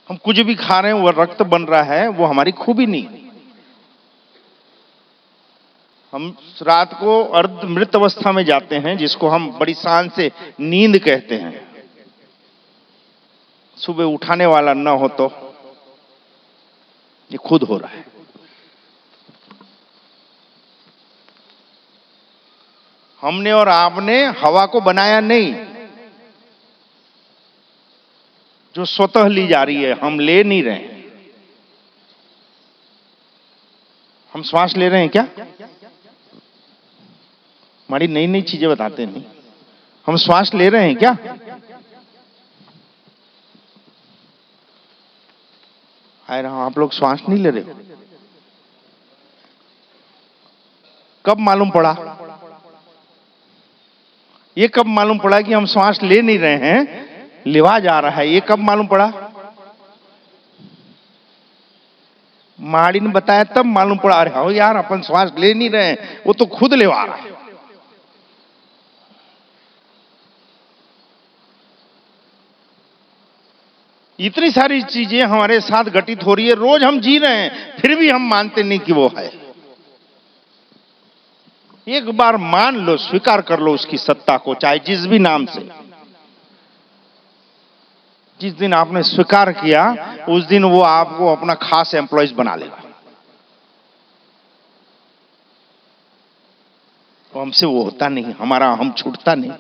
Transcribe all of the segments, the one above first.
हम कुछ भी खा रहे हैं वो रक्त बन रहा है, वो हमारी खूबी नहीं। हम रात को अर्ध मृत अवस्था में जाते हैं, जिसको हम बड़ी शान से नींद कहते हैं। सुबह उठाने वाला न हो तो ये खुद हो रहा है। हमने और आपने हवा को बनाया नहीं, जो स्वतः ली जा रही है, हम ले नहीं रहे हैं। हम श्वास ले रहे हैं क्या? हमारी नई नई चीजें बताते नहीं। हम श्वास ले रहे हैं क्या? हाय राम, आप लोग श्वास नहीं ले रहे हो। कब मालूम पड़ा? ये कब मालूम पड़ा कि हम श्वास ले नहीं रहे हैं, लिवा जा रहा है? ये कब मालूम पड़ा? माड़ी ने बताया तब मालूम पड़ा। अरे हो यार, अपन श्वास ले नहीं रहे हैं, वो तो खुद लेवा रहा है। इतनी सारी चीजें हमारे साथ घटित हो रही है, रोज हम जी रहे हैं, फिर भी हम मानते नहीं कि वो है। एक बार मान लो, स्वीकार कर लो उसकी सत्ता को, चाहे जिस भी नाम से। जिस दिन आपने स्वीकार किया, उस दिन वो आपको अपना खास एम्प्लॉइज बना लेगा। तो हमसे वो होता नहीं, हमारा हम छूटता नहीं।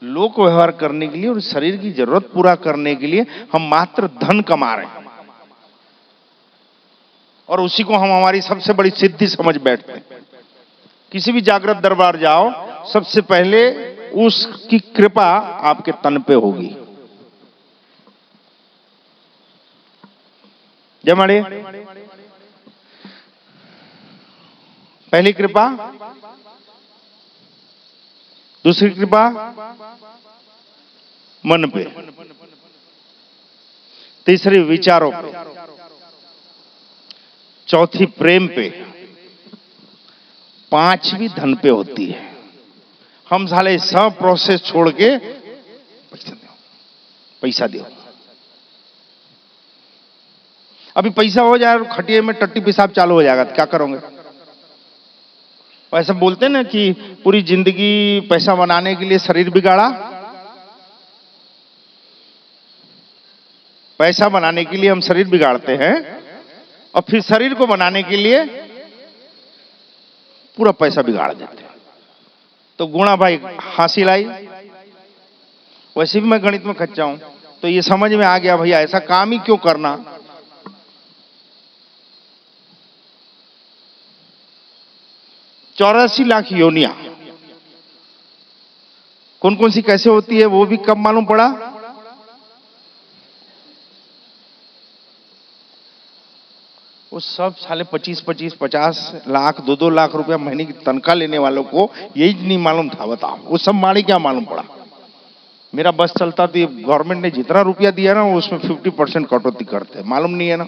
लोक व्यवहार करने के लिए और शरीर की जरूरत पूरा करने के लिए हम मात्र धन कमा रहे हैं, और उसी को हम हमारी सबसे बड़ी सिद्धि समझ बैठते हैं। किसी भी जागृत दरबार जाओ, सबसे पहले उसकी कृपा आपके तन पे होगी। जय माड़े। पहली कृपा, दूसरी कृपा मन पे, तीसरी विचारों पे, चौथी प्रेम पे, पांचवी धन पे होती है। हम साले सब प्रोसेस छोड़ के पैसा दो। अभी पैसा हो जाए और खटिए में टट्टी पेशाब चालू हो जाएगा तो क्या करोगे? ऐसा बोलते ना कि पूरी जिंदगी पैसा बनाने के लिए शरीर बिगाड़ा। पैसा बनाने के लिए हम शरीर बिगाड़ते हैं, और फिर शरीर को बनाने के लिए पूरा पैसा बिगाड़ देते हैं। तो गुणा भाई हासिल आई। वैसे भी मैं गणित में कच्चा हूं, तो ये समझ में आ गया भैया ऐसा काम ही क्यों करना। 84 लाख योनियां कौन कौन सी कैसे होती है, वो भी कब मालूम पड़ा? वो सब साले 25-50 लाख 2-2 लाख रुपया महीने की तनख्वाह लेने वालों को यही नहीं मालूम था। बताओ वो सब माड़ी क्या मालूम पड़ा? मेरा बस चलता तो गवर्नमेंट ने जितना रुपया दिया ना, उसमें 50% कटौती करते, मालूम नहीं है ना।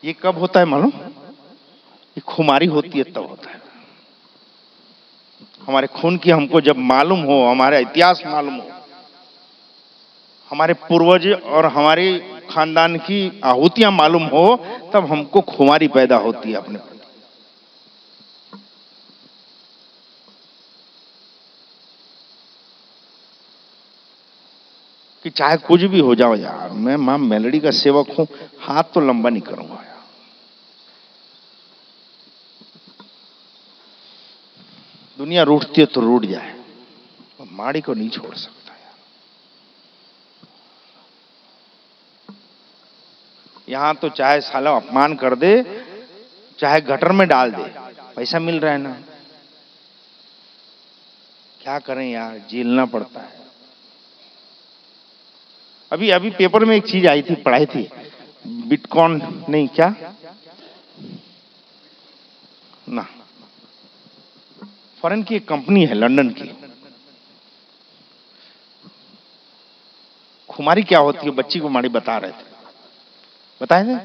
ये कब होता है मालूम? ये खुमारी होती है तब होता है। हमारे खून की हमको जब मालूम हो, हमारा इतिहास मालूम हो, हमारे पूर्वज और हमारे खानदान की आहुतियां मालूम हो, तब हमको खुमारी पैदा होती है अपने प्रति। कि चाहे कुछ भी हो जाओ यार, मैं मां मेलडी का सेवक हूं, हाथ तो लंबा नहीं करूंगा यार। दुनिया रूठती है तो रूठ जाए, माड़ी को नहीं छोड़ सकता यार। यहां तो चाहे साला अपमान कर दे, चाहे गटर में डाल दे, पैसा मिल रहा है ना। क्या करें यार, झेलना पड़ता है। अभी अभी पेपर में एक चीज आई थी, पढ़ाई थी, बिटकॉइन नहीं क्या ना, फॉरेन की एक कंपनी है लंदन की। खुमारी क्या होती है बच्ची को माड़ी बता रहे थे। बताए थे।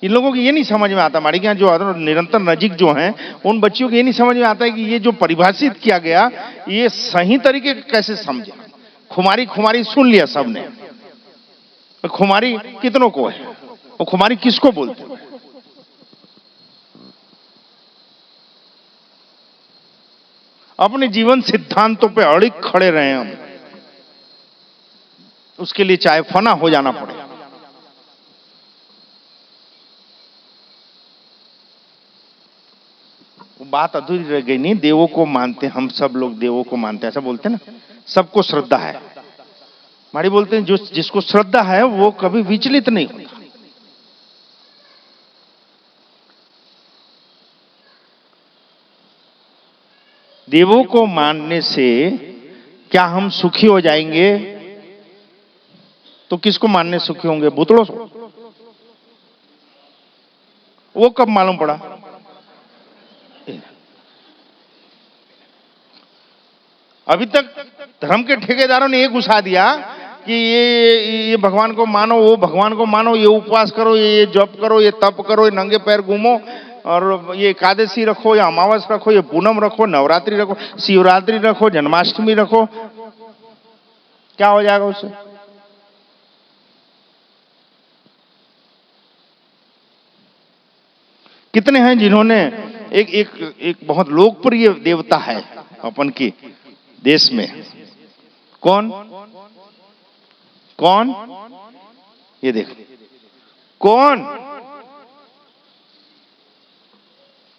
इन लोगों को ये नहीं समझ में आता, हमारे यहाँ जो निरंतर नजीक जो हैं उन बच्चियों को ये नहीं समझ में आता है कि ये जो परिभाषित किया गया ये सही तरीके कैसे समझे। खुमारी खुमारी सुन लिया सबने, खुमारी कितनों को है और खुमारी किसको बोलते हैं। अपने जीवन सिद्धांतों पे अड़िग खड़े रहे हम, उसके लिए चाहे फना हो जाना पड़े। वो बात अधूरी रह गई नहीं, देवों को मानते, हम सब लोग देवों को मानते हैं, ऐसा बोलते हैं ना, सबको श्रद्धा है। हमारी बोलते हैं जो जिसको श्रद्धा है वो कभी विचलित नहीं होता। देवों को मानने से क्या हम सुखी हो जाएंगे? तो किसको मानने सुखी होंगे? भूतड़ों से। वो कब मालूम पड़ा? अभी तक धर्म के ठेकेदारों ने ये घुसा दिया कि ये भगवान को मानो, वो भगवान को मानो, ये उपवास करो, ये जप करो, ये तप करो, ये नंगे पैर घूमो, और ये एकादशी रखो या अमावस रखो, ये पूनम रखो, नवरात्रि रखो, शिवरात्रि रखो, जन्माष्टमी रखो। क्या हो जाएगा उससे? कितने हैं जिन्होंने एक बहुत लोकप्रिय देवता है अपन की देश में, कौन कौन? ये देख, कौन?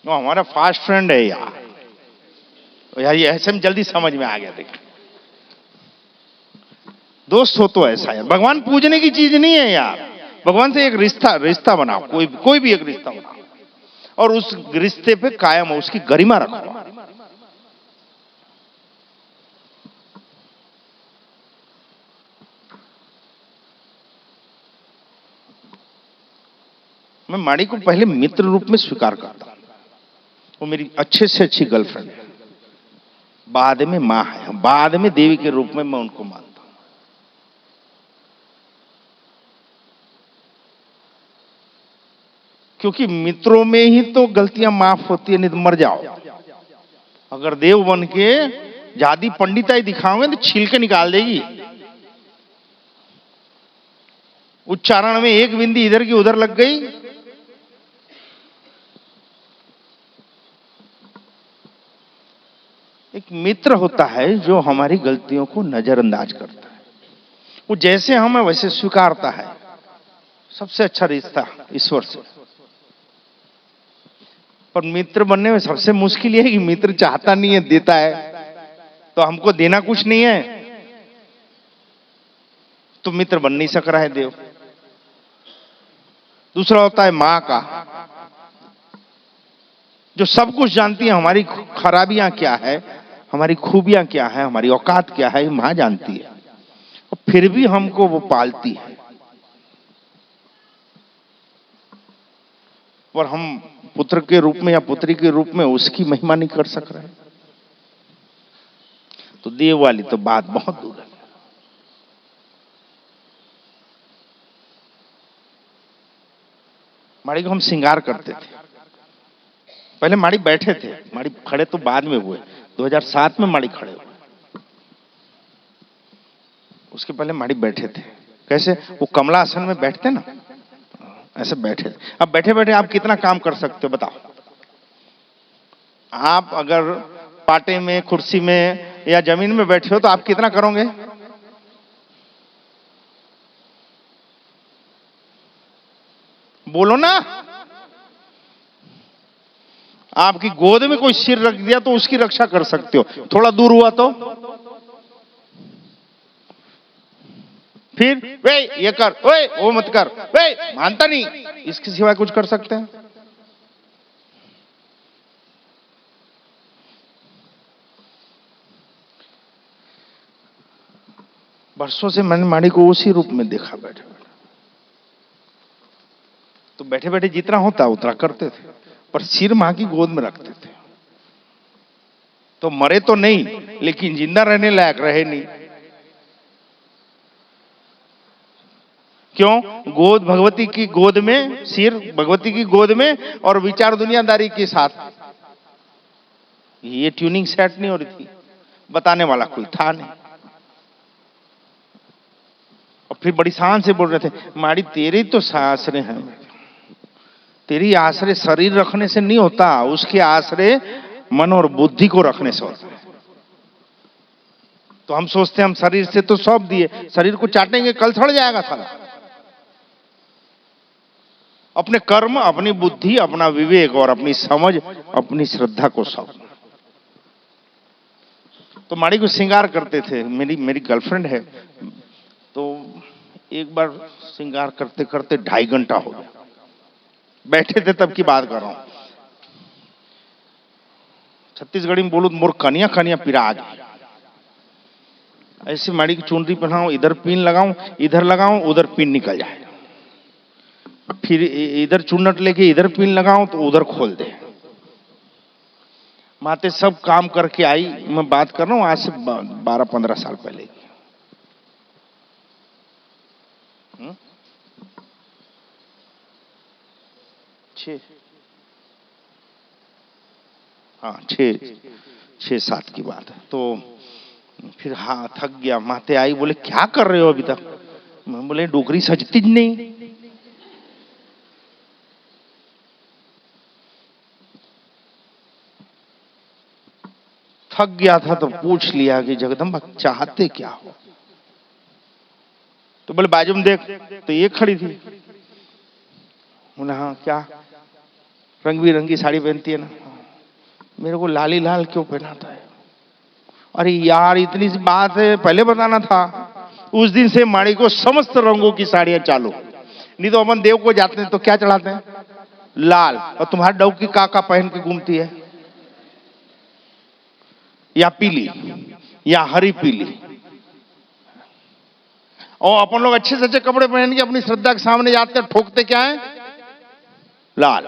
वो हमारा फास्ट फ्रेंड है यार ये ऐसे में जल्दी समझ में आ गया। देख, दोस्त हो तो ऐसा यार, भगवान पूजने की चीज नहीं है यार, भगवान से एक रिश्ता बनाओ, कोई भी एक रिश्ता बनाओ और उस रिश्ते पे कायम हो, उसकी गरिमा रखो। मैं माड़ी को पहले मित्र रूप में स्वीकार करता हूं, वो मेरी अच्छे से अच्छी गर्लफ्रेंड है, बाद में मां है, बाद में देवी के रूप में मैं उनको मानता हूं। क्योंकि मित्रों में ही तो गलतियां माफ होती है, नहीं तो मर जाओ। अगर देव बन के जादी पंडिताई दिखाओगे तो छील के निकाल देगी। उच्चारण में एक बिंदी इधर की उधर लग गई, एक मित्र होता है जो हमारी गलतियों को नजरअंदाज करता है, वो जैसे हमें वैसे स्वीकारता है। सबसे अच्छा रिश्ता ईश्वर से। पर मित्र बनने में सबसे मुश्किल यह है कि मित्र चाहता नहीं है, देता है, तो हमको देना कुछ नहीं है तो मित्र बन नहीं सक रहा है देव। दूसरा होता है मां का, जो सब कुछ जानती है, हमारी खराबियां क्या है, हमारी खूबियां क्या है, हमारी औकात क्या है, ये मां जानती है और फिर भी हमको वो पालती है। और हम पुत्र के रूप में या पुत्री के रूप में उसकी महिमा नहीं कर सक रहे, तो देव वाली तो बात बहुत दूर है। माड़ी को हम श्रृंगार करते थे, पहले माड़ी बैठे थे, माड़ी खड़े तो बाद में हुए, 2007 में माड़ी खड़े हुए, उसके पहले माड़ी बैठे थे। कैसे? वो कमला आसन में बैठते ना, ऐसे बैठे। अब बैठे बैठे आप कितना काम कर सकते हो बताओ? आप अगर पाटे में, कुर्सी में या जमीन में बैठे हो तो आप कितना करोगे? बोलो ना। आपकी गोद में कोई सिर रख दिया तो उसकी रक्षा कर सकते हो, थोड़ा दूर हुआ तो फिर वे ये कर, ओए वो मत कर, वे मानता नहीं, इसके सिवाय कुछ कर सकते हैं? बरसों से मैंने माड़ी को उसी रूप में देखा बैठे बैठे, तो बैठे बैठे जितना होता उतना करते थे, पर सिर मां की गोद में रखते थे तो मरे तो नहीं लेकिन जिंदा रहने लायक रहे नहीं। क्यों? गोद भगवती की गोद में, सिर भगवती की गोद में और विचार दुनियादारी के साथ। ये ट्यूनिंग सेट नहीं हो रही थी, बताने वाला कोई था नहीं। और फिर बड़ी शान से बोल रहे थे, माड़ी तेरे तो आश्रय हैं, तेरी आश्रय शरीर रखने से नहीं होता, उसके आश्रय मन और बुद्धि को रखने से होता है। तो हम सोचते हैं हम शरीर से तो सौंप दिए, शरीर को चाटेंगे कल सड़ जाएगा साला। अपने कर्म, अपनी बुद्धि, अपना विवेक और अपनी समझ, अपनी श्रद्धा को सौंपना। तो माड़ी को श्रृंगार करते थे। मेरी गर्लफ्रेंड है, तो एक बार श्रृंगार करते करते 2.5 घंटा हो गया। बैठे थे तब की बात कर रहा हूं। छत्तीसगढ़ी में बोलूं तो मोर कनिया कनिया पिरा आ गई। ऐसी माड़ी की चुनरी पहनाऊं, इधर पिन लगाऊं, इधर लगाऊं, उधर पिन निकल जाए, फिर इधर चुन्नट लेके इधर पिन लगाऊं तो उधर खोल दे। माते सब काम करके आई। मैं बात कर रहा हूं आज से 12-15 साल पहले की। हाँ 6-7 की बात है। तो फिर हाँ थक गया, माते आई, बोले क्या कर रहे हो अभी तक? मैं बोले डोकरी सजती नहीं। थक गया था तो पूछ लिया कि जगदम्बा चाहते क्या हो? तो बोले बाजू में देख, तो ये खड़ी थी। बोला हाँ क्या? रंग बिरंगी साड़ी पहनती है ना। मेरे को लाली लाल क्यों पहनाता है? अरे यार इतनी सी बात है, पहले बताना था। उस दिन से माड़ी को समस्त रंगों की साड़ियां चालू। नहीं तो अपन देव को जाते हैं तो क्या चढ़ाते हैं? लाल। और तुम्हारे डव की काका पहन के घूमती है, या पीली या हरी पीली। और अपन लोग अच्छे से अच्छे कपड़े पहन के अपनी श्रद्धा के सामने जाते हैं, ठोकते क्या है? लाल।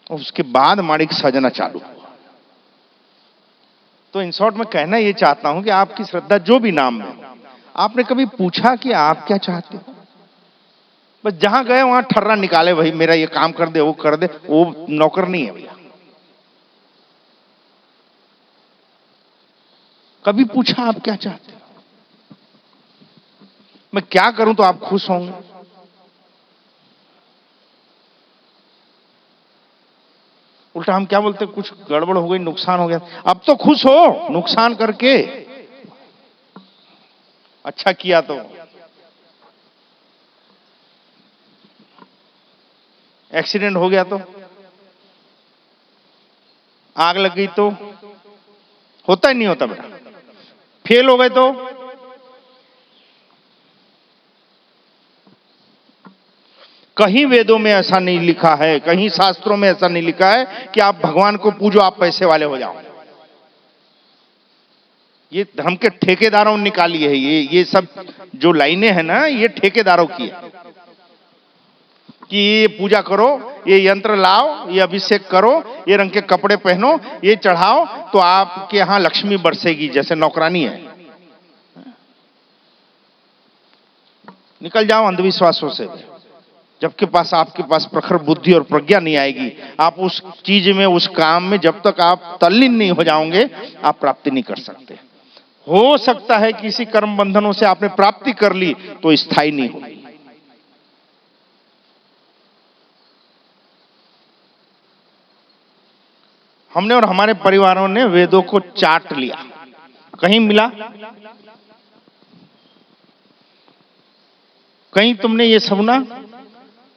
उसके बाद माड़ी सजना चालू हुआ। तो इन शॉर्ट में कहना यह चाहता हूं कि आपकी श्रद्धा जो भी नाम में, आपने कभी पूछा कि आप क्या चाहते हो? बस जहां गए वहां ठर्रा निकाले, भाई मेरा ये काम कर दे, वो कर दे। वो नौकर नहीं है भैया। कभी पूछा आप क्या चाहते हो? मैं क्या करूं तो आप खुश होंगे? उल्टा हम क्या बोलते, कुछ गड़बड़ हो गई, नुकसान हो गया। अब तो खुश हो नुकसान करके। अच्छा किया तो एक्सीडेंट हो गया, तो आग लग गई, तो होता ही नहीं होता बेटा। फेल हो गए तो कहीं वेदों में ऐसा नहीं लिखा है, कहीं शास्त्रों में ऐसा नहीं लिखा है कि आप भगवान को पूजो आप पैसे वाले हो जाओ। ये धर्म के ठेकेदारों ने निकाली है। ये सब जो लाइनें हैं ना, ये ठेकेदारों की है कि ये पूजा करो, ये यंत्र लाओ, ये अभिषेक करो, ये रंग के कपड़े पहनो, ये चढ़ाओ तो आपके यहां लक्ष्मी बरसेगी, जैसे नौकरानी है। निकल जाओ अंधविश्वासों से। जबकि आपके पास प्रखर बुद्धि और प्रज्ञा नहीं आएगी, आप उस चीज में, उस काम में जब तक आप तल्लीन नहीं हो जाओगे, आप प्राप्ति नहीं कर सकते। हो सकता है किसी कर्म बंधनों से आपने प्राप्ति कर ली तो स्थायी नहीं होगी। हमने और हमारे परिवारों ने वेदों को चाट लिया। कहीं मिला? कहीं तुमने ये सुना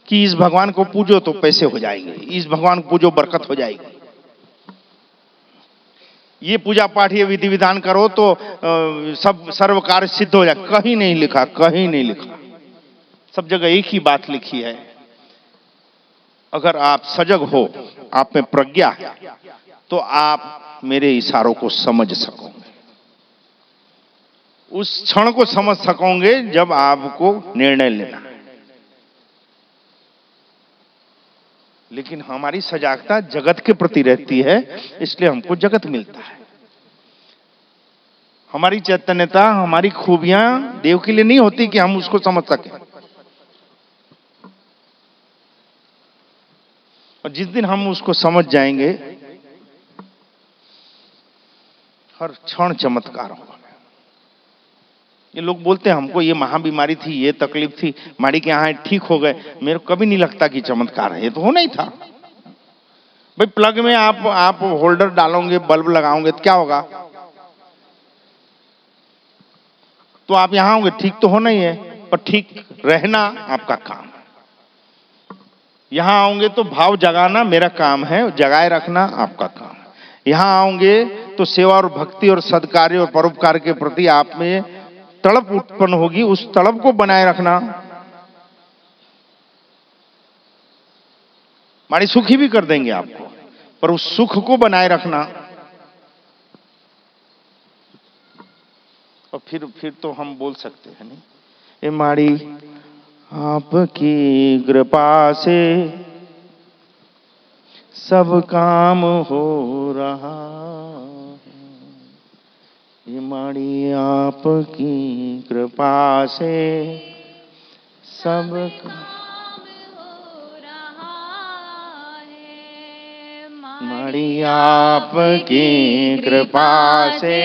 कि इस भगवान को पूजो तो पैसे हो जाएंगे, इस भगवान को पूजो बरकत हो जाएगी, ये पूजा पाठ, ये विधि विधान करो तो सब सर्व कार्य सिद्ध हो जाए? कहीं नहीं लिखा, कहीं नहीं लिखा। सब जगह एक ही बात लिखी है, अगर आप सजग हो, आप में प्रज्ञा है, तो आप मेरे इशारों को समझ सकोगे। उस क्षण को समझ सकोगे जब आपको निर्णय लेना है। लेकिन हमारी सजागता जगत के प्रति रहती है, इसलिए हमको जगत मिलता है। हमारी चैतन्यता, हमारी खूबियां देव के लिए नहीं होती कि हम उसको समझ सकें। और जिस दिन हम उसको समझ जाएंगे, हर क्षण चमत्कार होगा। ये लोग बोलते हैं हमको ये महाबीमारी थी, ये तकलीफ थी, माड़ी के यहाँ ठीक हो गए। मेरे को कभी नहीं लगता कि चमत्कार है, ये तो होना ही था भाई। प्लग में आप होल्डर डालोगे, बल्ब लगाओगे तो क्या होगा? तो आप यहां होंगे, ठीक तो होना ही है, पर ठीक रहना आपका काम है। यहां आओगे तो भाव जगाना मेरा काम है, जगाए रखना आपका काम है। यहां आओगे तो सेवा और भक्ति और सद्कार्य और परोपकार के प्रति आप में तड़प उत्पन्न होगी, उस तड़प को बनाए रखना। माड़ी सुखी भी कर देंगे आपको, पर उस सुख को बनाए रखना। और फिर तो हम बोल सकते हैं नहीं, ए माड़ी आपकी कृपा से सब काम हो रहा है। ये माड़ी आपकी कृपा से सब काम हो रहा है। माड़ी आपकी कृपा से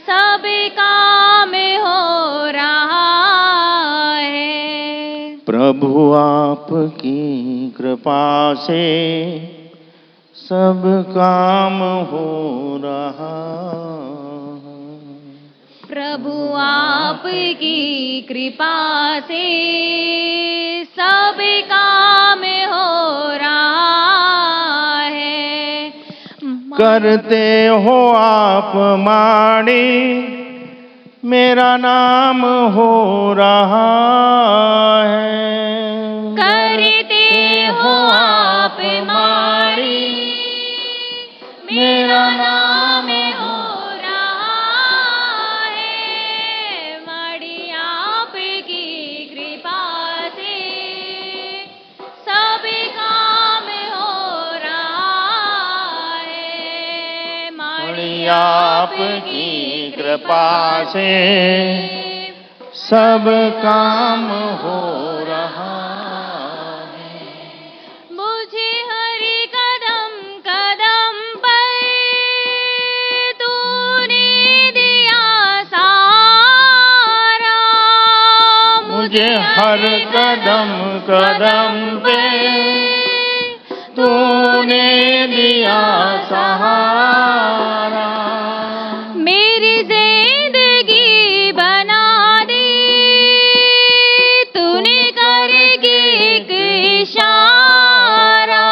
सब काम हो रहा है। प्रभु आपकी कृपा से सब काम हो रहा है। प्रभु आपकी कृपा से सब काम हो रहा है। करते हो आप माड़ी, मेरा नाम हो रहा है। करते हो आप माड़ी, मेरा नाम हो रहा है। माड़ी आपकी कृपा से सब काम हो रहा है। माड़ी आपकी कृपा से सब काम हो रहा है। मुझे हर कदम कदम पर तूने दिया सहारा। मुझे हर कदम कदम पे तूने दिया सहारा। मेरी जिंदगी बना दी तूने करके एक इशारा।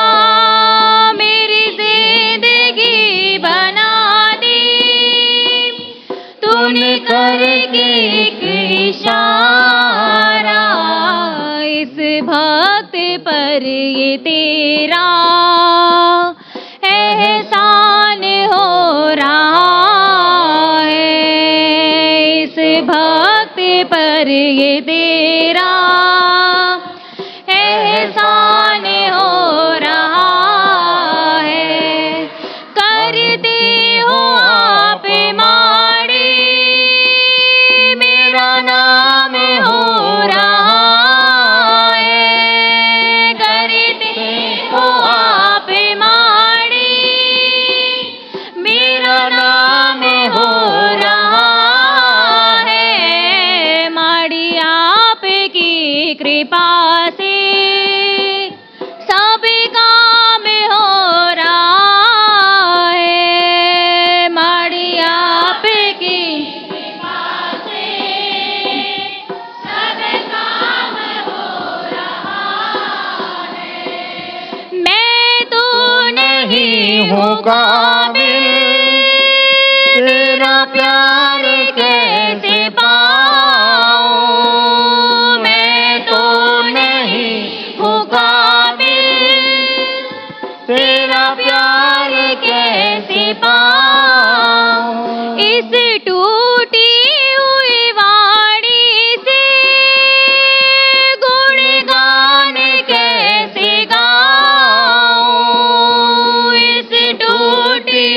मेरी जिंदगी बना दी तूने करके एक इशारा। इस भक्त पर ये तेरा एहसान हो रहा है। इस भक्त पर ये तेरा एहसान हो रहा है। करते हो आप माड़ी, मेरा नाम हो रहा है। करते हो आप माड़ी, मेरा नाम हो रहा है। माड़ी आपकी कृपा से सब काम हो रहा है। माड़ी आपकी कृपा से सब काम हो रहा है। मैं तो नहीं हूँ काबिल, तेरा प्यार कैसे पाऊं। मैं तो नहीं हूँ काबिल, तेरा प्यार कैसे पाऊं। इस टूटी हुई वाणी से गुणगान कैसे गाऊं। इस टूटी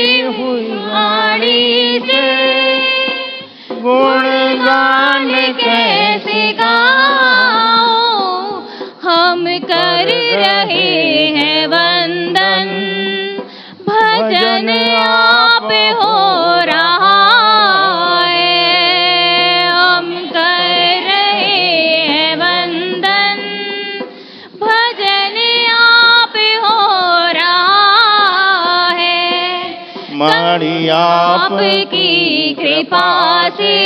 कृपा से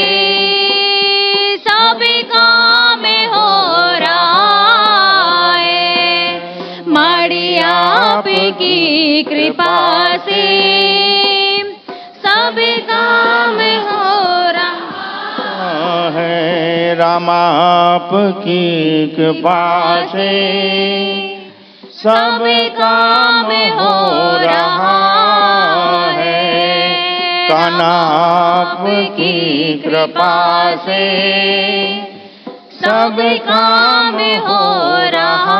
सब काम हो रहा है। माड़ी आपकी कृपा से सब काम हो रहा है। राम आपकी कृपा से सब काम हो रहा है। कान्हा आपकी कृपा से सब काम हो रहा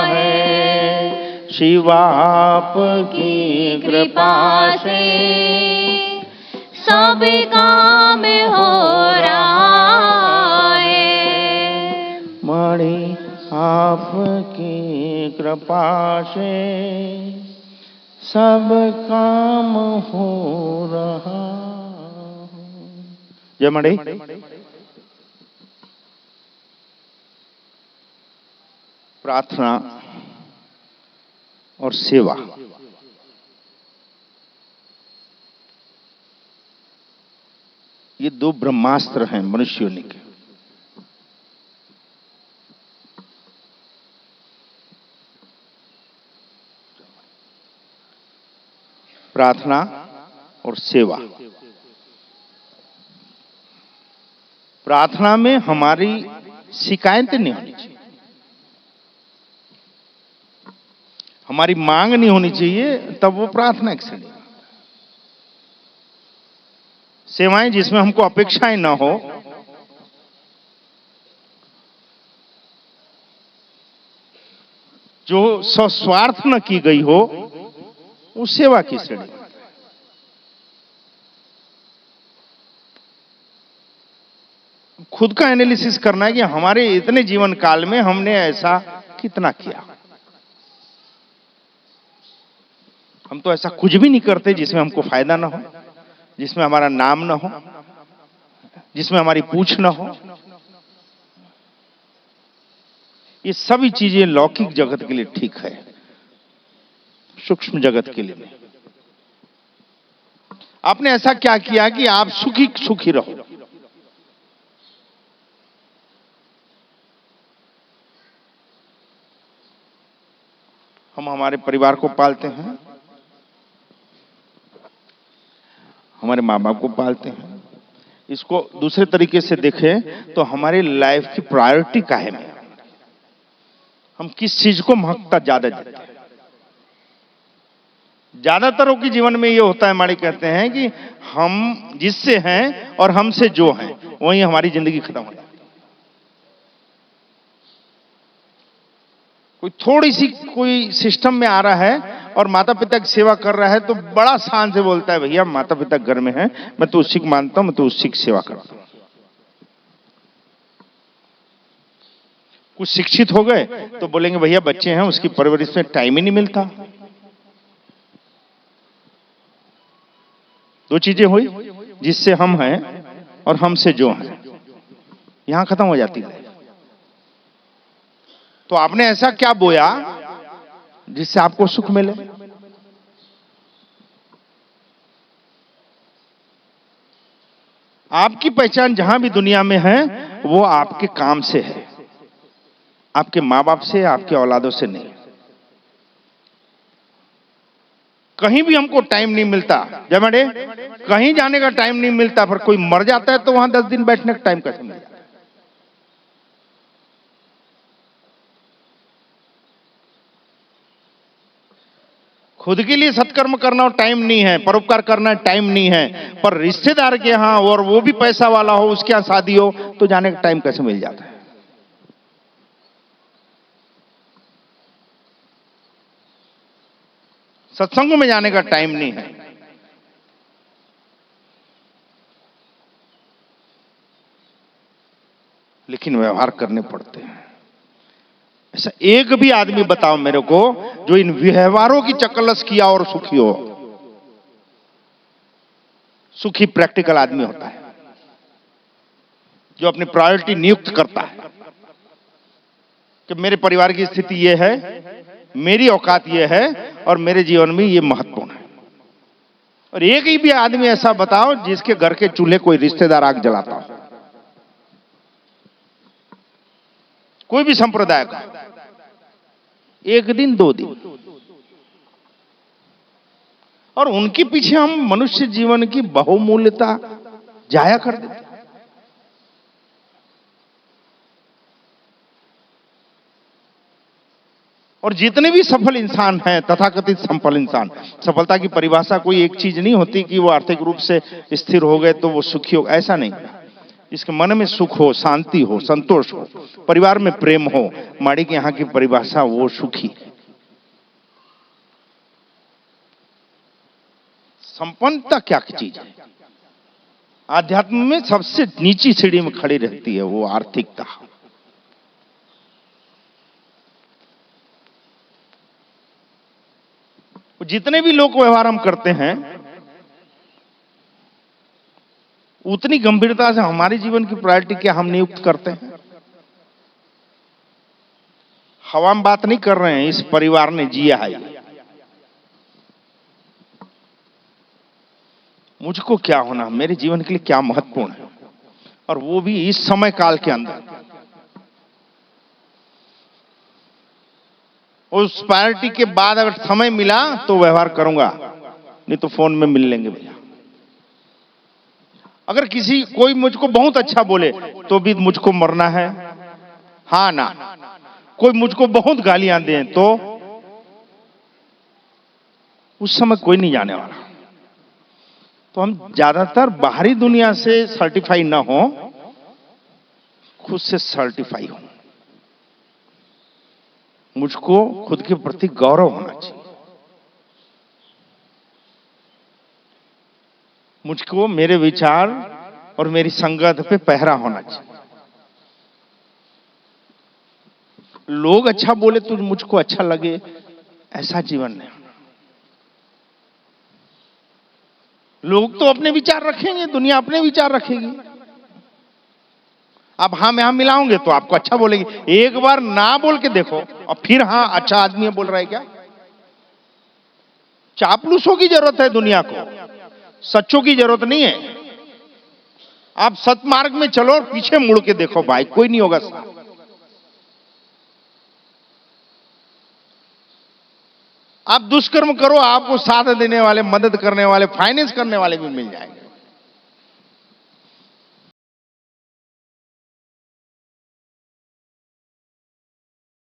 है। शिव आपकी कृपा से सब काम हो रहा है। मणि आपकी कृपा से सब काम हो रहा। जय मणि। प्रार्थना और सेवा, ये दो ब्रह्मास्त्र हैं मनुष्य योनि के। प्रार्थना और सेवा। प्रार्थना में हमारी शिकायतें नहीं होनी चाहिए, हमारी मांग नहीं होनी चाहिए, तब वो प्रार्थना एक श्रेणी। सेवाएं जिसमें हमको अपेक्षाएं ना हो, जो स्वस्वार्थ न की गई हो, उस सेवा की श्रेणी। खुद का एनालिसिस करना है कि हमारे इतने जीवन काल में हमने ऐसा कितना किया। हम तो ऐसा कुछ भी नहीं करते जिसमें हमको फायदा ना हो, जिसमें हमारा नाम ना हो, जिसमें हमारी पूछ ना हो। ये सभी चीजें लौकिक जगत के लिए ठीक है, सूक्ष्म जगत के लिए नहीं। आपने ऐसा क्या किया कि आप सुखी सुखी रहो? हम हमारे परिवार को पालते हैं, हमारे माँ बाप को पालते हैं। इसको दूसरे तरीके से देखें तो हमारी लाइफ की प्रायोरिटी काहे में, हम किस चीज को महत्वता ज्यादा देते हैं? ज्यादातरों के जीवन में ये होता है, हमारे कहते हैं कि हम जिससे हैं और हमसे जो हैं, वहीं हमारी जिंदगी खत्म हो जाती है। कोई थोड़ी सी कोई सिस्टम में आ रहा है और माता पिता की सेवा कर रहा है तो बड़ा शान से बोलता है, भैया माता पिता घर में हैं, मैं तो उसी को मानता हूं, मैं तो उसी की सेवा करता हूं। कुछ शिक्षित हो गए तो बोलेंगे भैया बच्चे हैं, उसकी परवरिश में टाइम ही नहीं मिलता। दो चीजें हुई, जिससे हम हैं और हमसे जो हैं, यहां खत्म हो जाती है। तो आपने ऐसा क्या बोया जिससे आपको सुख मिले? आपकी पहचान जहां भी दुनिया में है वो आपके काम से है, आपके मां बाप से, आपके औलादों से नहीं। कहीं भी हमको टाइम नहीं मिलता, जब बड़े कहीं जाने का टाइम नहीं मिलता, पर कोई मर जाता है तो वहां 10 दिन बैठने का टाइम कैसे मिल जाता है? खुद के लिए सत्कर्म करना टाइम नहीं है, परोपकार करना टाइम नहीं है, पर रिश्तेदार के यहां और वो भी पैसा वाला हो, उसके यहां शादी हो तो जाने का टाइम कैसे मिल जाता है? सत्संगों में जाने का टाइम नहीं है। लेकिन व्यवहार करने पड़ते हैं। ऐसा एक भी आदमी बताओ मेरे को जो इन व्यवहारों की चकलस किया और सुखी हो। सुखी प्रैक्टिकल आदमी होता है जो अपनी प्रायोरिटी नियुक्त करता है कि मेरे परिवार की स्थिति यह है, मेरी औकात यह है और मेरे जीवन में यह महत्वपूर्ण है। और एक ही भी आदमी ऐसा बताओ जिसके घर के चूल्हे कोई रिश्तेदार आग जलाता हो, कोई भी संप्रदाय का, एक दिन 2 दिन, और उनके पीछे हम मनुष्य जीवन की बहुमूल्यता जाया कर देते हैं। और जितने भी सफल इंसान हैं, तथाकथित सफल इंसान, सफलता की परिभाषा कोई एक चीज नहीं होती कि वो आर्थिक रूप से स्थिर हो गए तो वो सुखी हो, ऐसा नहीं। इसके मन में सुख हो, शांति हो, संतोष हो, परिवार में प्रेम हो, माड़ी के यहां की परिभाषा वो सुखी। संपन्नता क्या चीज है? आध्यात्म में सबसे नीची सीढ़ी में खड़ी रहती है वो आर्थिकता। जितने भी लोग व्यवहार हम करते हैं उतनी गंभीरता से हमारे जीवन की प्रायोरिटी क्या हम नियुक्त करते हैं। हवा में बात नहीं कर रहे हैं, इस परिवार ने जिया है। मुझको क्या होना, मेरे जीवन के लिए क्या महत्वपूर्ण है, और वो भी इस समय काल के अंदर। उस प्रायोरिटी के बाद अगर समय मिला तो व्यवहार करूंगा, नहीं तो फोन में मिल लेंगे भैया। अगर कोई मुझको बहुत अच्छा बोले तो भी मुझको मरना है, हाँ ना। कोई मुझको बहुत गालियां दे तो उस समय कोई नहीं जाने वाला। तो हम ज्यादातर बाहरी दुनिया से सर्टिफाई ना हो, खुद से सर्टिफाई हो। मुझको खुद के प्रति गौरव होना चाहिए। मुझको मेरे विचार और मेरी संगत पे पहरा होना चाहिए। लोग अच्छा बोले तो मुझको अच्छा लगे, ऐसा जीवन नहीं। लोग तो अपने विचार रखेंगे, दुनिया अपने विचार रखेगी। आप हाँ में हाँ मिलाओगे तो आपको अच्छा बोलेगी। एक बार ना बोल के देखो और फिर हाँ अच्छा आदमी बोल रहा है क्या? चापलूसों की जरूरत है दुनिया को, सच्चों की जरूरत नहीं है। आप सतमार्ग में चलो और पीछे मुड़ के देखो भाई, कोई नहीं होगा साथ। आप दुष्कर्म करो, आपको साथ देने वाले, मदद करने वाले, फाइनेंस करने वाले भी मिल जाएंगे।